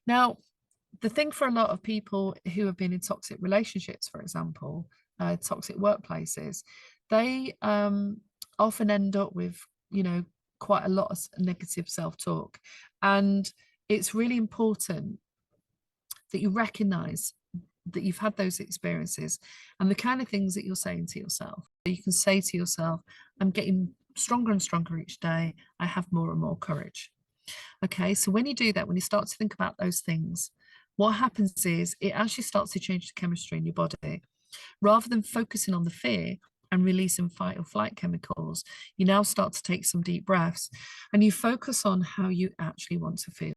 Now, the thing for a lot of people who have been in toxic relationships, for example, toxic workplaces, they often end up with, you know, quite a lot of negative self-talk. And it's really important that you recognize that you've had those experiences and the kind of things that you're saying to yourself. You can say to yourself, I'm getting stronger and stronger each day. I have more and more courage. Okay, so when you do that, when you start to think about those things, what happens is it actually starts to change the chemistry in your body. Rather than focusing on the fear and releasing fight or flight chemicals, you now start to take some deep breaths and you focus on how you actually want to feel.